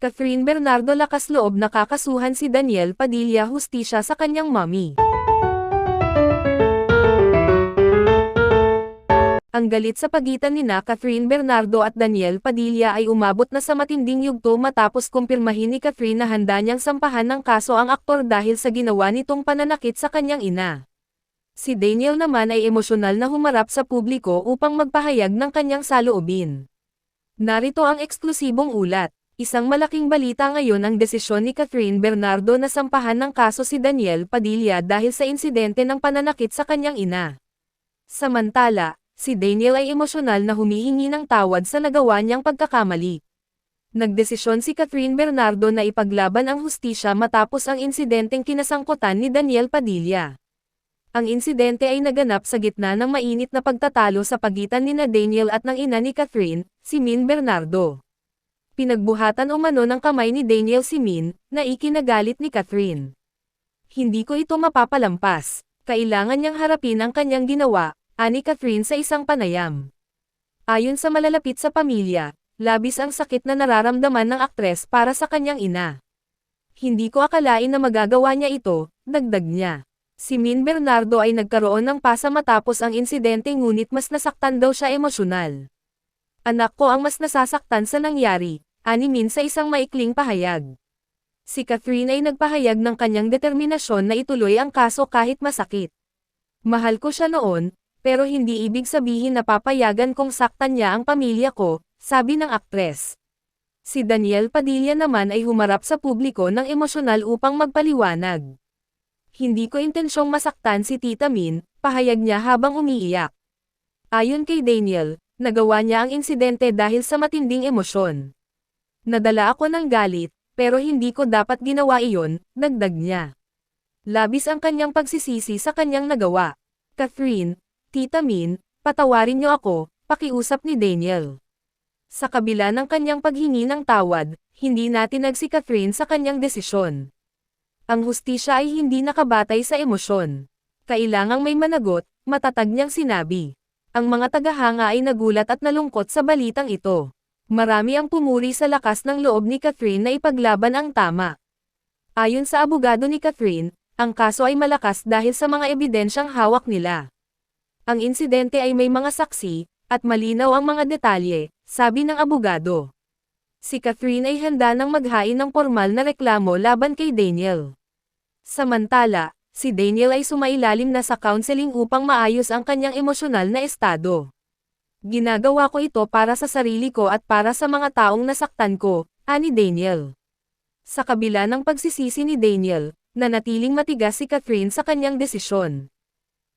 Catherine Bernardo lakas loob na kakasuhan si Daniel Padilla hustisya sa kanyang mommy. Ang galit sa pagitan nina Catherine Bernardo at Daniel Padilla ay umabot na sa matinding yugto matapos kumpirmahin ni Catherine na handa niyang sampahan ng kaso ang aktor dahil sa ginawa nitong pananakit sa kanyang ina. Si Daniel naman ay emosyonal na humarap sa publiko upang magpahayag ng kanyang saloobin. Narito ang eksklusibong ulat. Isang malaking balita ngayon ang desisyon ni Catherine Bernardo na sampahan ng kaso si Daniel Padilla dahil sa insidente ng pananakit sa kanyang ina. Samantala, si Daniel ay emosyonal na humihingi ng tawad sa nagawa niyang pagkakamali. Nagdesisyon si Catherine Bernardo na ipaglaban ang hustisya matapos ang insidenteng kinasangkutan ni Daniel Padilla. Ang insidente ay naganap sa gitna ng mainit na pagtatalo sa pagitan nina Daniel at ng ina ni Catherine, si Min Bernardo. Pinagbuhatan umano ng kamay ni Daniel si Min, na ikinagalit ni Catherine. Hindi ko ito mapapalampas, kailangan niyang harapin ang kanyang ginawa, ani Catherine sa isang panayam. Ayon sa malalapit sa pamilya, labis ang sakit na nararamdaman ng aktres para sa kanyang ina. Hindi ko akalain na magagawa niya ito, dagdag niya. Si Min Bernardo ay nagkaroon ng pasa matapos ang insidente ngunit mas nasaktan daw siya emosyonal. Anak ko ang mas nasasaktan sa nangyari, ani Min sa isang maikling pahayag. Si Catherine ay nagpahayag ng kanyang determinasyon na ituloy ang kaso kahit masakit. Mahal ko siya noon, pero hindi ibig sabihin na papayagan kong saktan niya ang pamilya ko, sabi ng aktres. Si Daniel Padilla naman ay humarap sa publiko ng emosyonal upang magpaliwanag. Hindi ko intensyong masaktan si Tita Min, pahayag niya habang umiiyak. Ayon kay Daniel, nagawa niya ang insidente dahil sa matinding emosyon. Nadala ako ng galit, pero hindi ko dapat ginawa iyon, dagdag niya. Labis ang kanyang pagsisisi sa kanyang nagawa. Catherine, Tita Min, patawarin niyo ako, pakiusap ni Daniel. Sa kabila ng kanyang paghingi ng tawad, hindi natinag si Catherine sa kanyang desisyon. Ang hustisya ay hindi nakabatay sa emosyon. Kailangang may managot, matatag niyang sinabi. Ang mga tagahanga ay nagulat at nalungkot sa balitang ito. Marami ang pumuri sa lakas ng loob ni Catherine na ipaglaban ang tama. Ayon sa abogado ni Catherine, ang kaso ay malakas dahil sa mga ebidensyang hawak nila. Ang insidente ay may mga saksi, at malinaw ang mga detalye, sabi ng abogado. Si Catherine ay handa nang maghain ng formal na reklamo laban kay Daniel. Samantala, si Daniel ay sumailalim na sa counseling upang maayos ang kanyang emosyonal na estado. Ginagawa ko ito para sa sarili ko at para sa mga taong nasaktan ko, ani Daniel. Sa kabila ng pagsisisi ni Daniel, nanatiling matigas si Catherine sa kanyang desisyon.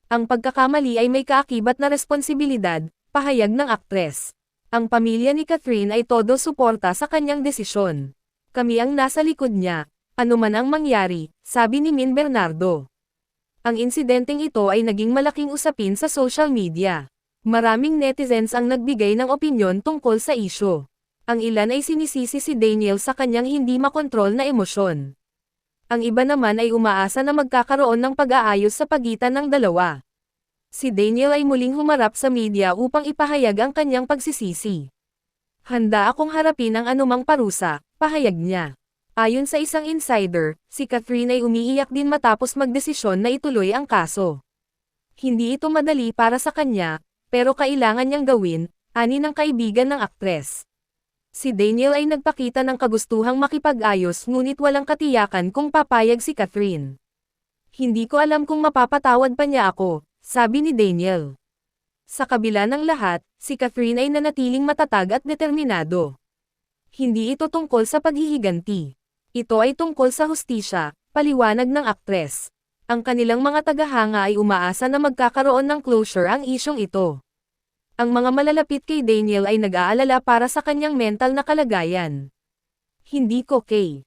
Ang pagkakamali ay may kaakibat na responsibilidad, pahayag ng aktres. Ang pamilya ni Catherine ay todo suporta sa kanyang desisyon. Kami ang nasa likod niya, anuman ang mangyari, sabi ni Min Bernardo. Ang insidenteng ito ay naging malaking usapin sa social media. Maraming netizens ang nagbigay ng opinyon tungkol sa isyu. Ang ilan ay sinisisi si Daniel sa kanyang hindi makontrol na emosyon. Ang iba naman ay umaasa na magkakaroon ng pag-aayos sa pagitan ng dalawa. Si Daniel ay muling humarap sa media upang ipahayag ang kanyang pagsisisi. Handa akong harapin ang anumang parusa, pahayag niya. Ayon sa isang insider, si Catherine ay umiiyak din matapos magdesisyon na ituloy ang kaso. Hindi ito madali para sa kanya, pero kailangan niyang gawin, ani ng kaibigan ng aktres. Si Daniel ay nagpakita ng kagustuhang makipag-ayos ngunit walang katiyakan kung papayag si Catherine. Hindi ko alam kung mapapatawad pa niya ako, sabi ni Daniel. Sa kabila ng lahat, si Catherine ay nanatiling matatag at determinado. Hindi ito tungkol sa paghihiganti. Ito ay tungkol sa hustisya, paliwanag ng aktres. Ang kanilang mga tagahanga ay umaasa na magkakaroon ng closure ang isyong ito. Ang mga malalapit kay Daniel ay nag-aalala para sa kanyang mental na kalagayan. Hindi ko kay